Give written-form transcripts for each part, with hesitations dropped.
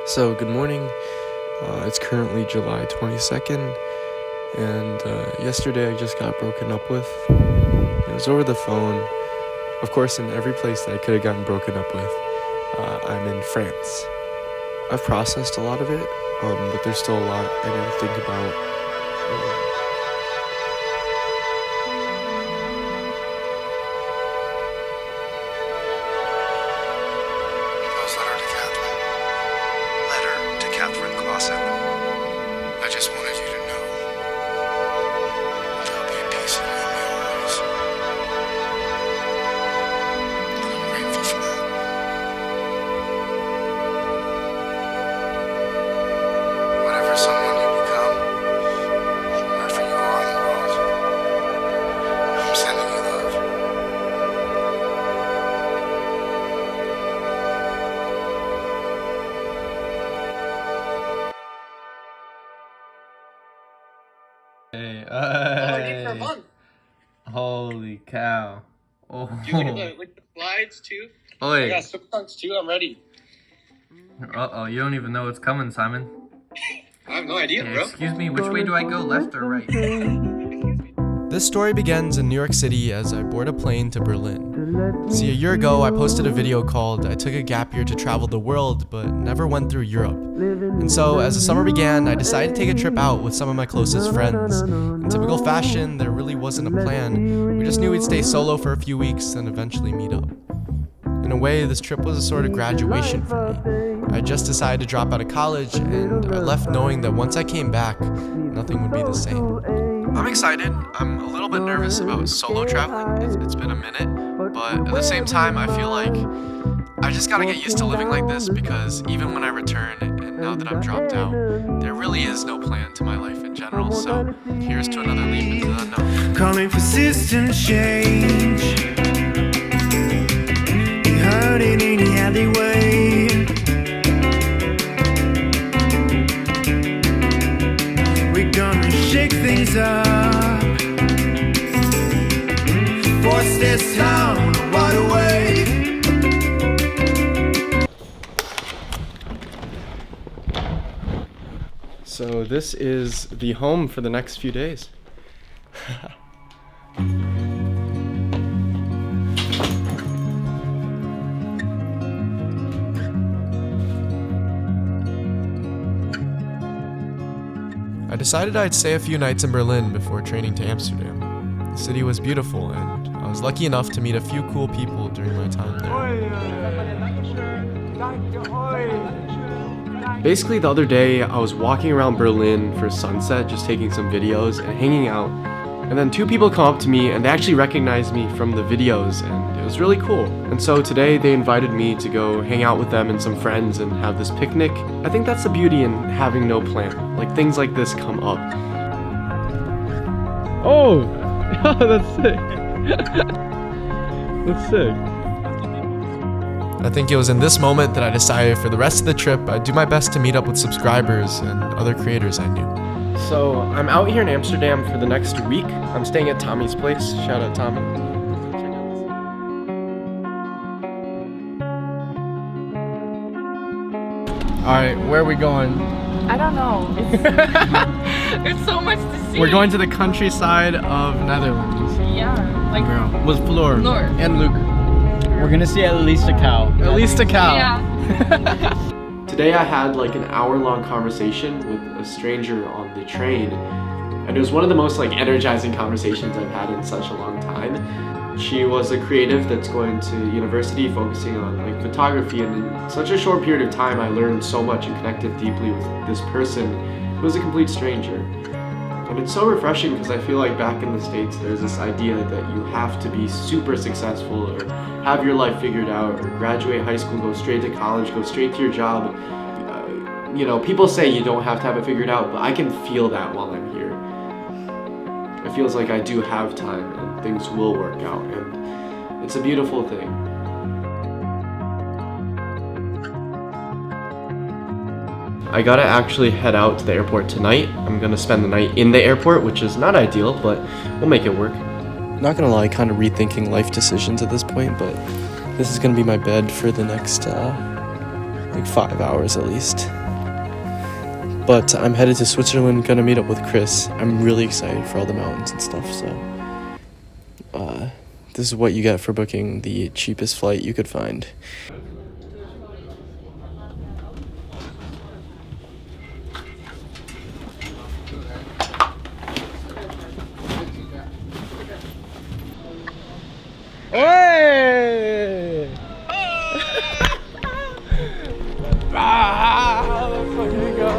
So, good morning. It's currently July 22nd, and yesterday I just got broken up with. It was over the phone. Of course, in every place that I could have gotten broken up with, I'm in France. I've processed a lot of it, but there's still a lot I need to think about. Letter to Catherine Clausen. I just wanted you to know there'll be a piece of me in me always. And I'm grateful for that. Whatever someone you become, wherever you are in the world, I'm sending you love. Hey, I did for a month. Holy cow. Oh. You look at the slides too. I Oi. got swim trunks too. I'm ready. Uh-oh, you don't even know what's coming, Simon. I have no idea, Hey, bro. excuse me, which way do I go, left or right? This story begins in New York City as I board a plane to Berlin. See, a year ago, I posted a video called "I took a gap year to travel the world, but never went through Europe." And so, as the summer began, I decided to take a trip out with some of my closest friends. In typical fashion, there really wasn't a plan. We just knew we'd stay solo for a few weeks and eventually meet up. In a way, this trip was a sort of graduation for me. I just decided to drop out of college, and I left knowing that once I came back, nothing would be the same. I'm excited. I'm a little bit nervous about solo traveling. It's been a minute, but at the same time, I feel like I just gotta get used to living like this, because even when I return, and now that I'm dropped out, there really is no plan to my life in general. So here's to another leap into the unknown. Calling for system change. You heard it in the alleyway. We're gonna shake things up. Force this town right away. So this is the home for the next few days. I decided I'd stay a few nights in Berlin before training to Amsterdam. The city was beautiful, and I was lucky enough to meet a few cool people during my time there. Basically, the other day, I was walking around Berlin for sunset, just taking some videos and hanging out. And then two people come up to me and they actually recognized me from the videos, and it was really cool. And so today they invited me to go hang out with them and some friends and have this picnic. I think that's the beauty in having no plan. Like, things like this come up. Oh, that's sick. That's sick. I think it was in this moment that I decided for the rest of the trip I'd do my best to meet up with subscribers and other creators I knew. So I'm out here in Amsterdam for the next week. I'm staying at Tommy's place. Shout out Tommy. Alright, where are we going? I don't know. There's so much to see. We're going to the countryside of Netherlands. Yeah, like With Floor Floor. and Luke. We're gonna see at least a cow. At least a cow. Yeah. Today I had like an hour-long conversation with a stranger on the train, and it was one of the most like energizing conversations I've had in such a long time. She was a creative that's going to university focusing on like photography, and in such a short period of time I learned so much and connected deeply with this person who was a complete stranger. And it's so refreshing because I feel like back in the States there's this idea that you have to be super successful or have your life figured out or graduate high school, go straight to college, go straight to your job. You know, people say you don't have to have it figured out, but I can feel that while I'm here. It feels like I do have time and things will work out, and it's a beautiful thing. I gotta actually head out to the airport tonight. I'm gonna spend the night in the airport, which is not ideal, but we'll make it work. Not gonna lie, kind of rethinking life decisions at this point, but this is gonna be my bed for the next like 5 hours at least. But I'm headed to Switzerland, gonna meet up with Chris. I'm really excited for all the mountains and stuff, so this is what you get for booking the cheapest flight you could find. Hey! Let's fucking go.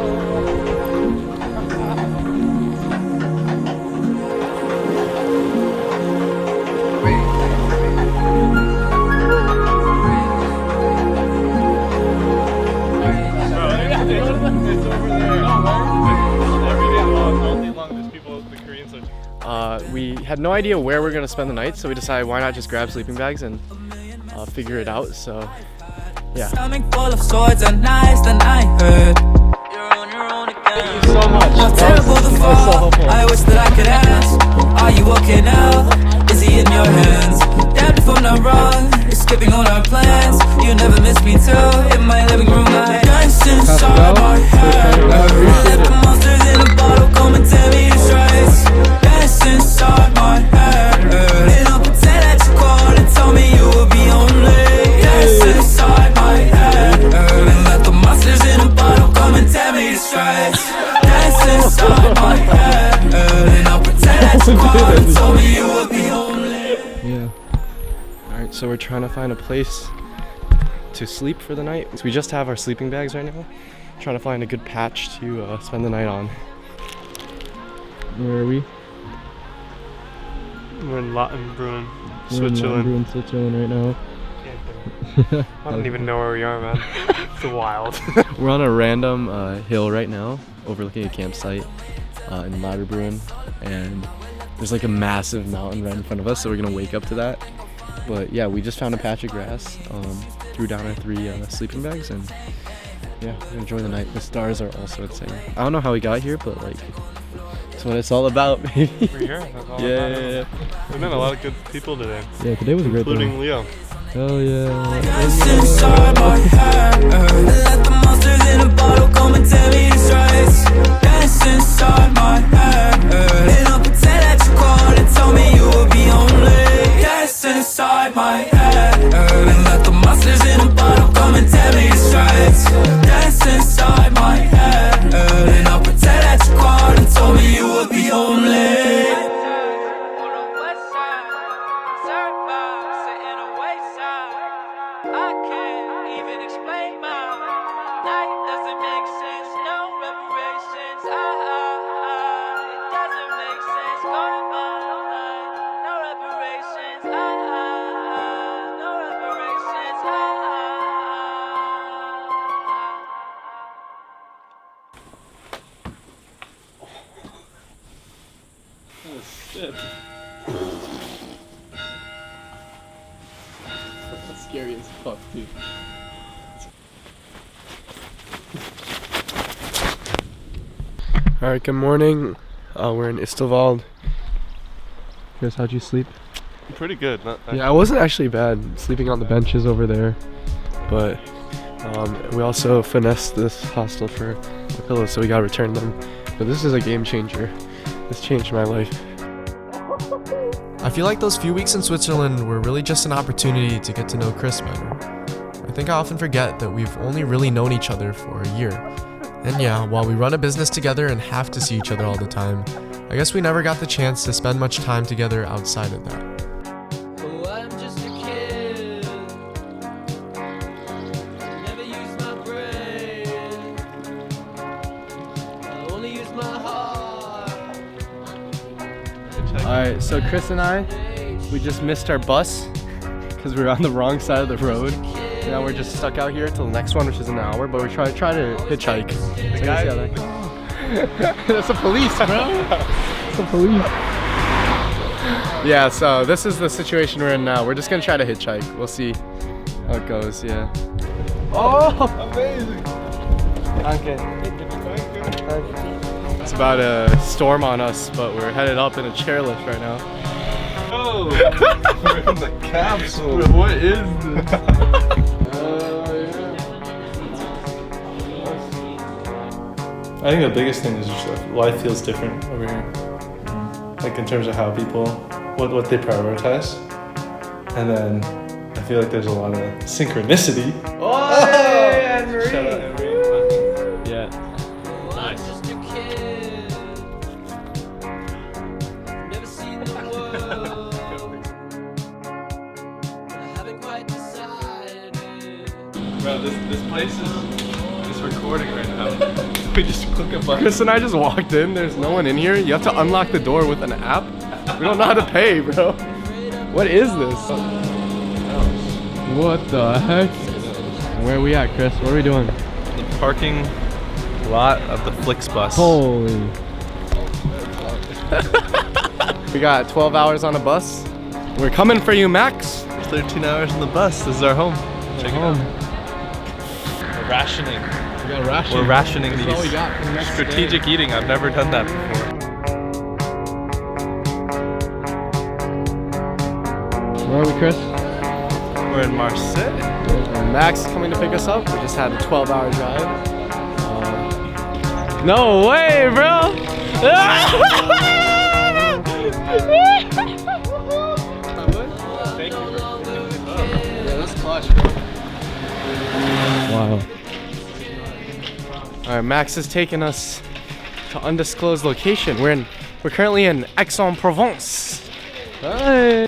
We had no idea where we're gonna spend the night, so we decided why not just grab sleeping bags and figure it out. So yeah. Stomach full of swords and knives, then I heard you're on your own again. Thank you so much. How terrible the fall. I wish that I could ask, are you okay now? Is he in your hands? Damned if I'm not wrong, you're skipping all our plans. You never miss me too. In my living room, I dance inside my head. Let the monsters in a bottle come and tear me to shreds. Dance inside my head. And I'll pretend that you called and told me you would be only. Dance inside my head. And let the monsters in a bottle come and tear me to shreds. Dance inside my head. And I'll pretend that you called and told me you would be only. Yeah. Alright, so we're trying to find a place to sleep for the night. So we just have our sleeping bags right now. Trying to find a good patch to spend the night on. Where are we? We're in Switzerland. We're in Switzerland right now. I don't even know where we are, man. It's wild. We're on a random hill right now, overlooking a campsite in Lauterbrunnen, and there's like a massive mountain right in front of us, so we're gonna wake up to that. But yeah, we just found a patch of grass, threw down our 3 sleeping bags, and yeah, we enjoy the night. The stars are also insane. I don't know how we got here, but like, that's what it's all about, baby. We're here. That's all Yeah. We met a lot of good people today. Yeah, today was a great day. Including Leo. Hell yeah. Dance inside my head. Let the monsters in a bottle come and tear me to shreds. Dance inside my head. And I'll pretend that you called and told me you would be only. Dance inside my head. And let the monsters in a bottle come and tear me to shreds. Dance inside my head. And I'll pretend that you called and told me you would be only. I can't even explain my night. Doesn't make sense, no reparations. It doesn't make sense. Going my life, no reparations. No reparations. Oh shit. That's scary as fuck, dude. Alright, good morning. We're in Istelvald. Chris, how'd you sleep? Pretty good. Yeah, I wasn't actually bad sleeping on the benches over there, but we also finessed this hostel for the pillows, so we gotta return them. But this is a game changer. This changed my life. I feel like those few weeks in Switzerland were really just an opportunity to get to know Chris better. I think I often forget that we've only really known each other for a year. And yeah, while we run a business together and have to see each other all the time, I guess we never got the chance to spend much time together outside of that. Oh, I'm just a kid. Never use my brain. I only use my heart. Alright, so Chris and I, we just missed our bus because we were on the wrong side of the road. Now we're just stuck out here till the next one, which is an hour, but we're trying to hitchhike. So guy- that's the police, bro. That's the police. Yeah, so this is the situation we're in now. We're just gonna try to hitchhike. We'll see how it goes, yeah. Oh, amazing. Okay. It's about to storm on us, but we're headed up in a chairlift right now. Oh! We're in the capsule. What is this? I think the biggest thing is just that life feels different over here. Like in terms of how people, what they prioritize. And then I feel like there's a lot of synchronicity. Oh, hey, Anne-Marie. Shout out Anne-Marie. Yeah. Nice. Bro, this place is recording right now. We just click a button. Chris and I just walked in. There's no one in here. You have to unlock the door with an app. We don't know how to pay, bro. What is this? What the heck? Where are we at, Chris? What are we doing? The parking lot of the Flixbus. Holy. We got 12 hours on a bus. We're coming for you, Max. 13 hours in the bus. This is our home. Check it out. We're rationing. We got rationing. We're rationing This is these. all we got for the next Strategic day. eating. I've never done that before. Where are we, Chris? We're in Marseille. And Max is coming to pick us up. We just had a 12-hour drive. No way, bro! Thank you for Yeah, that's clutch, bro. Wow. All right, Max is taking us to undisclosed location. We're currently in Aix-en-Provence. Hey!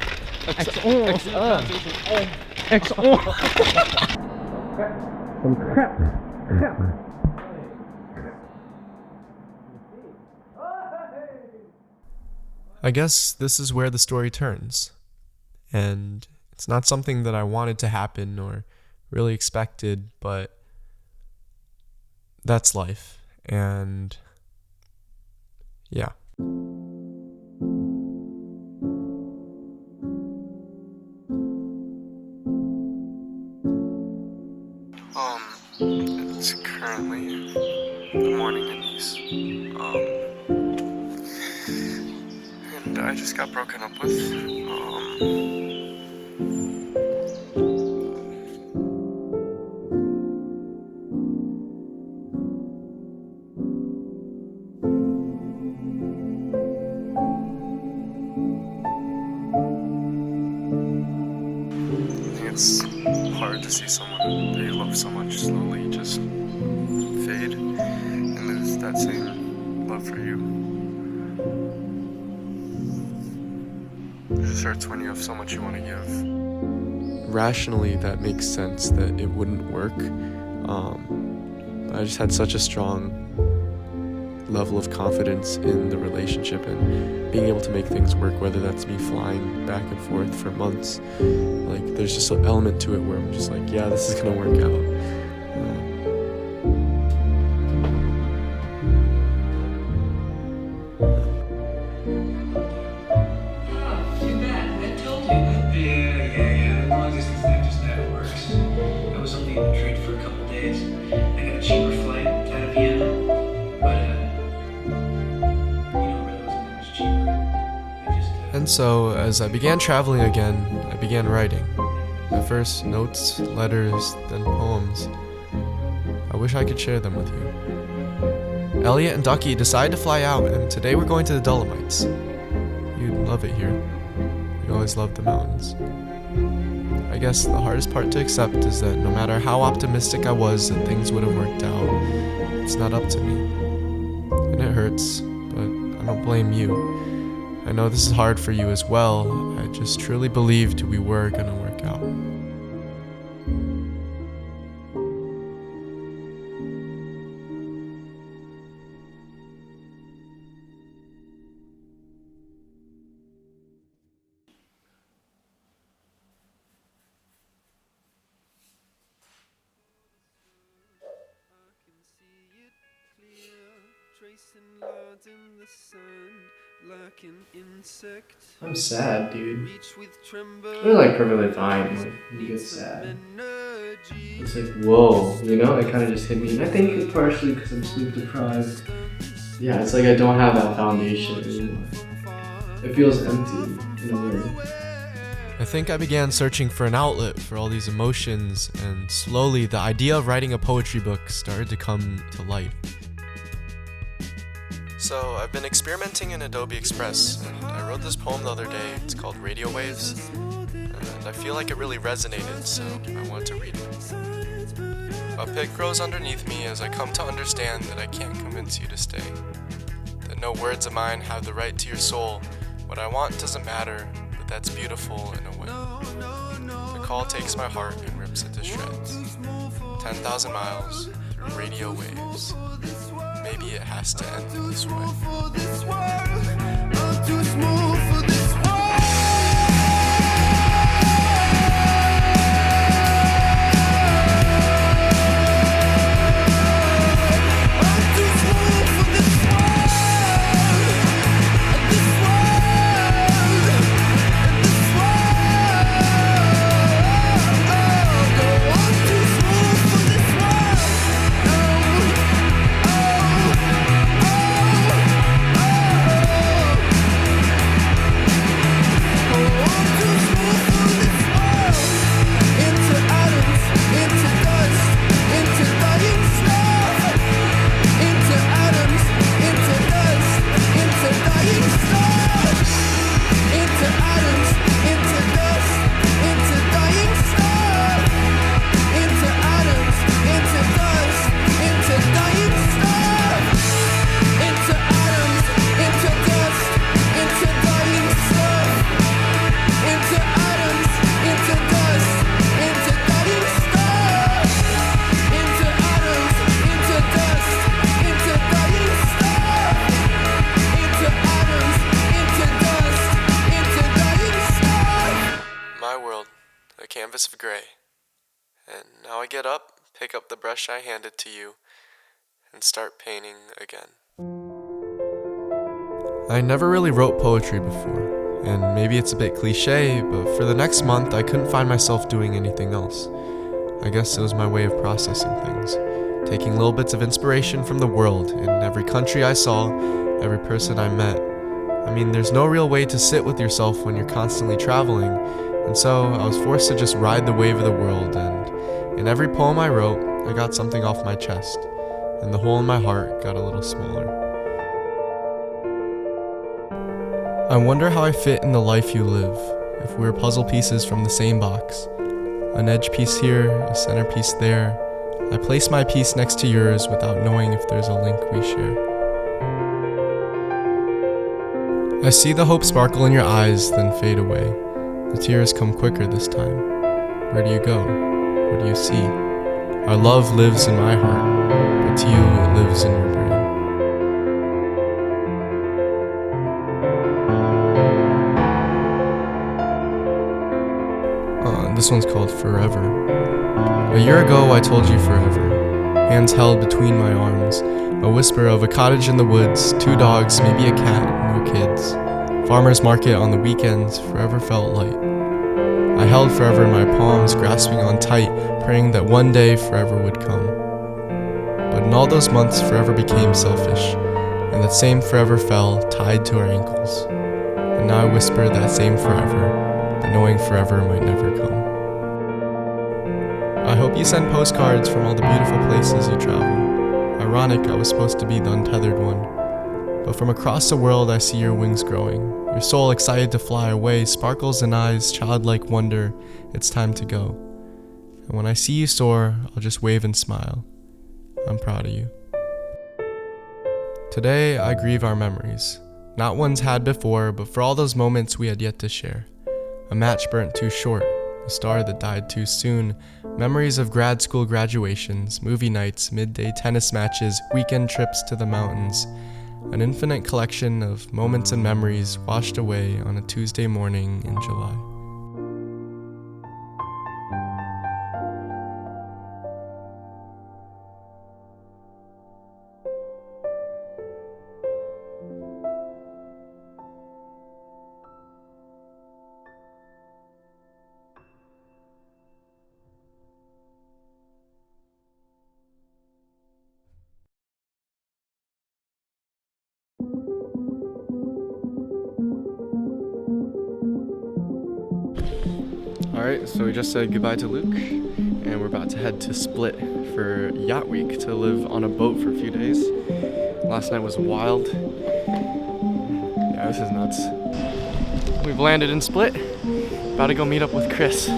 I guess this is where the story turns. And it's not something that I wanted to happen or really expected, but that's life. And yeah. It's currently the morning in Nice. And I just got broken up with. I think it's hard to see someone that you love so much slowly just fade and lose that same love for you. It just hurts when you have so much you want to give. Rationally, that makes sense that it wouldn't work. I just had such a strong level of confidence in the relationship and being able to make things work, whether that's me flying back and forth for months. Like, there's just an element to it where I'm just like, yeah, this is gonna work out. And so, as I began traveling again, I began writing. At first, notes, letters, then poems. I wish I could share them with you. Elliot and Ducky decided to fly out, and today we're going to the Dolomites. You'd love it here. You always loved the mountains. I guess the hardest part to accept is that no matter how optimistic I was that things would have worked out, it's not up to me. And it hurts, but I don't blame you. I know this is hard for you as well. I just truly believed we were gonna work out. I'm sad, dude. I'm like perfectly fine when you get sad. It's like, whoa, you know, it kind of just hit me. And I think it's partially because I'm sleep deprived. Yeah, it's like I don't have that foundation anymore. It feels empty in a way. I think I began searching for an outlet for all these emotions, and slowly the idea of writing a poetry book started to come to light. So, I've been experimenting in Adobe Express, and I wrote this poem the other day. It's called Radio Waves, and I feel like it really resonated, so I wanted to read it. A pit grows underneath me as I come to understand that I can't convince you to stay. That no words of mine have the right to your soul. What I want doesn't matter, but that's beautiful in a way. The call takes my heart and rips it to shreds. 10,000 miles through radio waves. Maybe it has to end this way. Canvas of gray. And now I get up, pick up the brush I handed to you, and start painting again. I never really wrote poetry before, and maybe it's a bit cliche, but for the next month I couldn't find myself doing anything else. I guess it was my way of processing things, taking little bits of inspiration from the world in every country I saw, every person I met. I mean, there's no real way to sit with yourself when you're constantly traveling, and so I was forced to just ride the wave of the world, and in every poem I wrote, I got something off my chest, and the hole in my heart got a little smaller. I wonder how I fit in the life you live, if we're puzzle pieces from the same box. An edge piece here, a centerpiece there. I place my piece next to yours without knowing if there's a link we share. I see the hope sparkle in your eyes, then fade away. The tears come quicker this time. Where do you go? What do you see? Our love lives in my heart, but to you it lives in your brain. This one's called Forever. A year ago I told you forever. Hands held between my arms. A whisper of a cottage in the woods, 2 dogs, maybe a cat, no kids. Farmer's market on the weekends, forever felt light. I held forever in my palms, grasping on tight, praying that one day forever would come. But in all those months, forever became selfish, and that same forever fell, tied to our ankles. And now I whisper that same forever, but knowing forever might never come. I hope you send postcards from all the beautiful places you travel. Ironic, I was supposed to be the untethered one. But from across the world I see your wings growing, your soul excited to fly away, sparkles in eyes, childlike wonder, it's time to go. And when I see you soar, I'll just wave and smile. I'm proud of you. Today I grieve our memories, not ones had before, but for all those moments we had yet to share. A match burnt too short, a star that died too soon, memories of grad school graduations, movie nights, midday tennis matches, weekend trips to the mountains. An infinite collection of moments and memories washed away on a Tuesday morning in July. Alright, so we just said goodbye to Luke, and we're about to head to Split for Yacht Week to live on a boat for a few days. Last night was wild. Yeah, this is nuts. We've landed in Split. About to go meet up with Chris.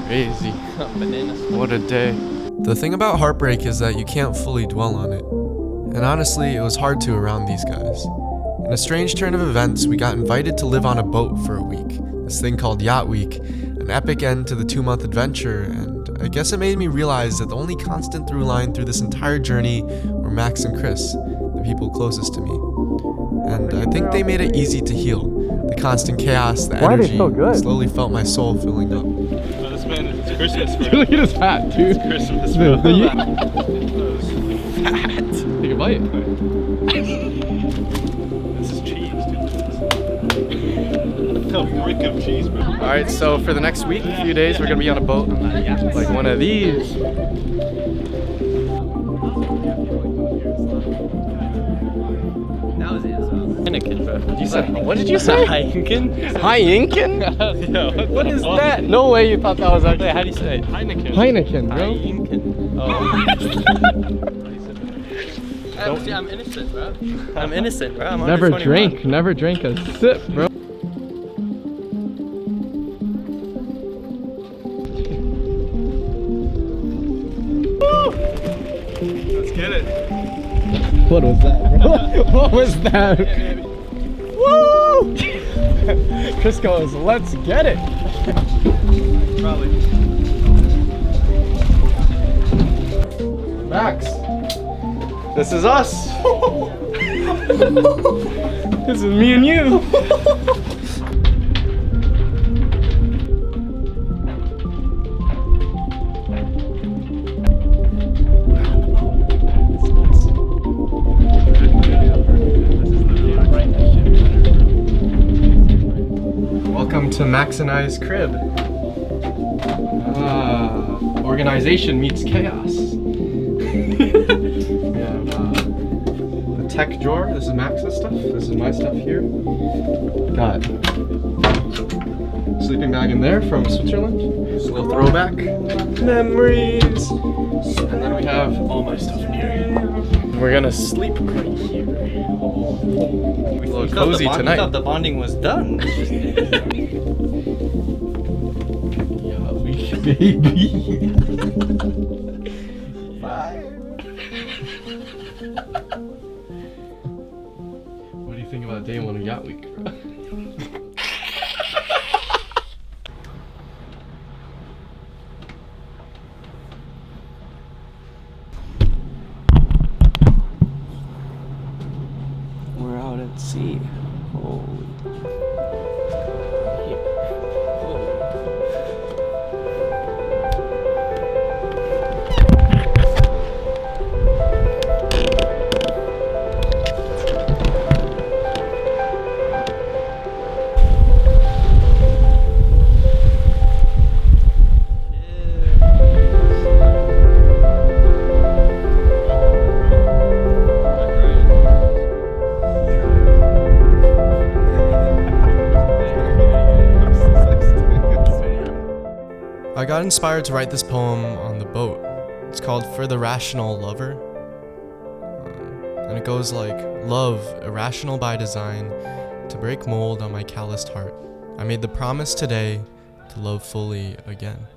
Crazy. What a day. The thing about heartbreak is that you can't fully dwell on it. And honestly, it was hard to around these guys. In a strange turn of events, we got invited to live on a boat for a week. This thing called Yacht Week, an epic end to the 2-month adventure, and I guess it made me realize that the only constant through line through this entire journey were Max and Chris, the people closest to me. And I think they made it easy to heal. The constant chaos, the energy, slowly felt my soul filling up. Oh, this man, it's Christmas, bro. Dude, look at his hat, dude. It's Christmas, bro. Fat. Take a bite. This is cheese, dude. A brick of cheese, bro. Alright, so for the next week, a few days, we're gonna be on a boat. Like one of these. Heineken, bro. What did you say? Heineken? Heineken? Yeah, What is that? No way you thought that was actually. How do you say it? Heineken, bro. Oh. See, I'm innocent, bro. I'm innocent, bro. I'm Never under 21. never drank a sip, bro. Let's get it. What was that, bro? What was that? Woo! Chris goes, let's get it. Probably. Max, this is us. This is me and you. Welcome to Max and I's crib. Organization meets chaos. The tech drawer. This is Max's stuff. This is my stuff here. Got sleeping bag in there from Switzerland. Just a little throwback. Memories. And then we have all my stuff in here. We're gonna sleep right here. A little cozy tonight. I thought the bonding was done. Baby. Bye. What do you think about day one of Yacht Week, bro? We're out at sea. Holy. I got inspired to write this poem on the boat. It's called For the Rational Lover. And it goes like, love, irrational by design, to break mold on my calloused heart. I made the promise today to love fully again.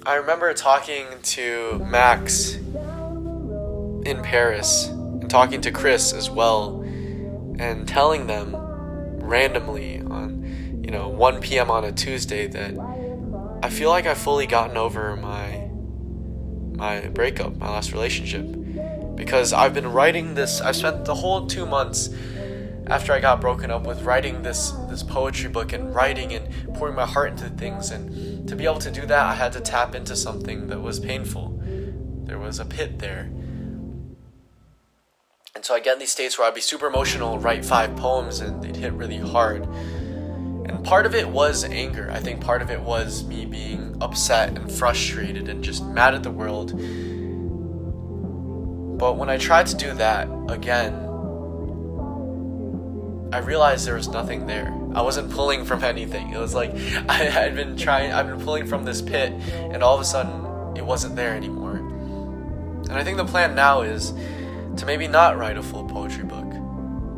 I remember talking to Max in Paris and talking to Chris as well and telling them randomly on, 1 p.m. on a Tuesday that I feel like I've fully gotten over my breakup, my last relationship. Because I've been writing this, I've spent the whole 2 months after I got broken up with, writing this poetry book and writing and pouring my heart into things. And to be able to do that, I had to tap into something that was painful. There was a pit there. And so I get in these states where I'd be super emotional, write 5 poems, and they'd hit really hard. And part of it was anger. I think part of it was me being upset and frustrated and just mad at the world. But when I tried to do that again, I realized there was nothing there. I wasn't pulling from anything. It was like I've been pulling from this pit, and all of a sudden it wasn't there anymore. And I think the plan now is to maybe not write a full poetry book.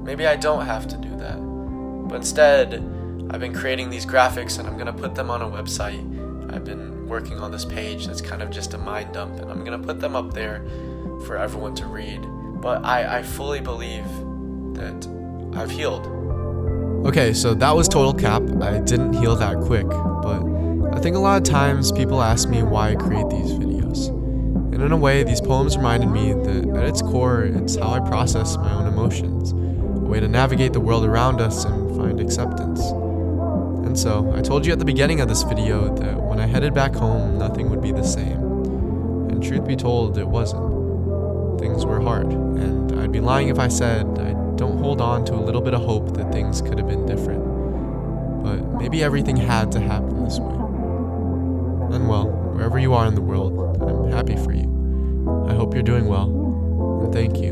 Maybe I don't have to do that. But instead, I've been creating these graphics and I'm gonna put them on a website. I've been working on this page that's kind of just a mind dump, and I'm gonna put them up there for everyone to read. But I fully believe that I've healed. Okay, so that was total cap. I didn't heal that quick, but I think a lot of times people ask me why I create these videos. And in a way, these poems reminded me that at its core, it's how I process my own emotions, a way to navigate the world around us and find acceptance. And so, I told you at the beginning of this video that when I headed back home, nothing would be the same. And truth be told, it wasn't. Things were hard, and I'd be lying if I said I don't hold on to a little bit of hope that things could have been different. But maybe everything had to happen this way. And well, wherever you are in the world, I'm happy for you. I hope you're doing well, and thank you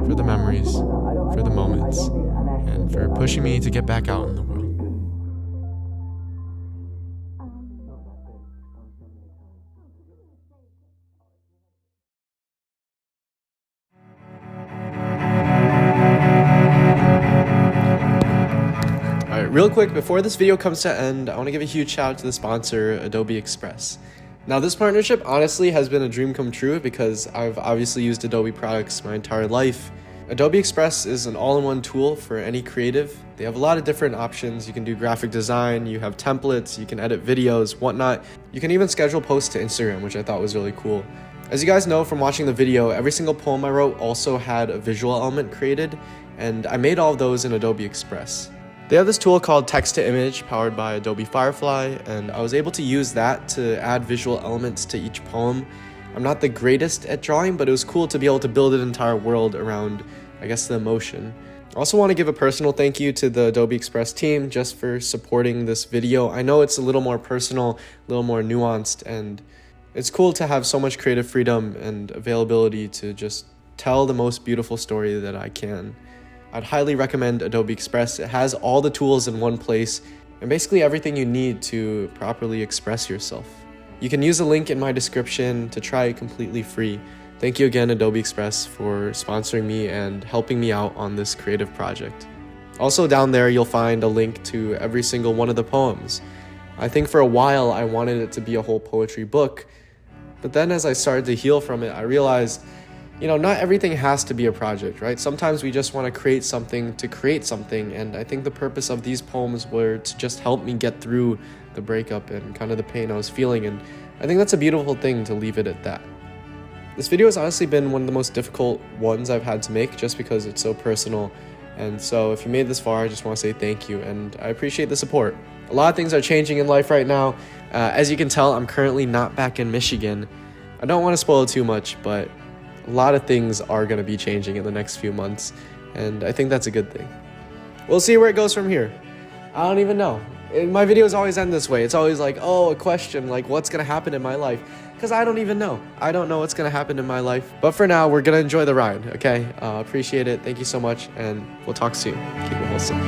for the memories, for the moments, and for pushing me to get back out in the world. Real quick, before this video comes to end, I want to give a huge shout out to the sponsor, Adobe Express. Now, this partnership honestly has been a dream come true because I've obviously used Adobe products my entire life. Adobe Express is an all-in-one tool for any creative. They have a lot of different options. You can do graphic design, you have templates, you can edit videos, whatnot. You can even schedule posts to Instagram, which I thought was really cool. As you guys know from watching the video, every single poem I wrote also had a visual element created, and I made all of those in Adobe Express. They have this tool called Text to Image powered by Adobe Firefly, and I was able to use that to add visual elements to each poem. I'm not the greatest at drawing, but it was cool to be able to build an entire world around, I guess, the emotion. I also want to give a personal thank you to the Adobe Express team just for supporting this video. I know it's a little more personal, a little more nuanced, and it's cool to have so much creative freedom and availability to just tell the most beautiful story that I can. I'd highly recommend Adobe Express. It has all the tools in one place and basically everything you need to properly express yourself. You can use the link in my description to try it completely free. Thank you again, Adobe Express, for sponsoring me and helping me out on this creative project. Also down there, you'll find a link to every single one of the poems. I think for a while I wanted it to be a whole poetry book, but then as I started to heal from it, I realized not everything has to be a project, right? Sometimes we just want to create something to create something, and I think the purpose of these poems were to just help me get through the breakup and kind of the pain I was feeling, and I think that's a beautiful thing to leave it at that. This video has honestly been one of the most difficult ones I've had to make just because it's so personal, and so if you made this far, I just want to say thank you, and I appreciate the support. A lot of things are changing in life right now. As you can tell, I'm currently not back in Michigan. I don't want to spoil too much, but a lot of things are going to be changing in the next few months, and I think that's a good thing. We'll see where it goes from here. I don't even know. My videos always end this way. It's always like, oh, a question, like what's going to happen in my life? Because I don't even know. I don't know what's going to happen in my life. But for now, we're going to enjoy the ride, okay? Appreciate it. Thank you so much, and we'll talk soon. Keep it wholesome.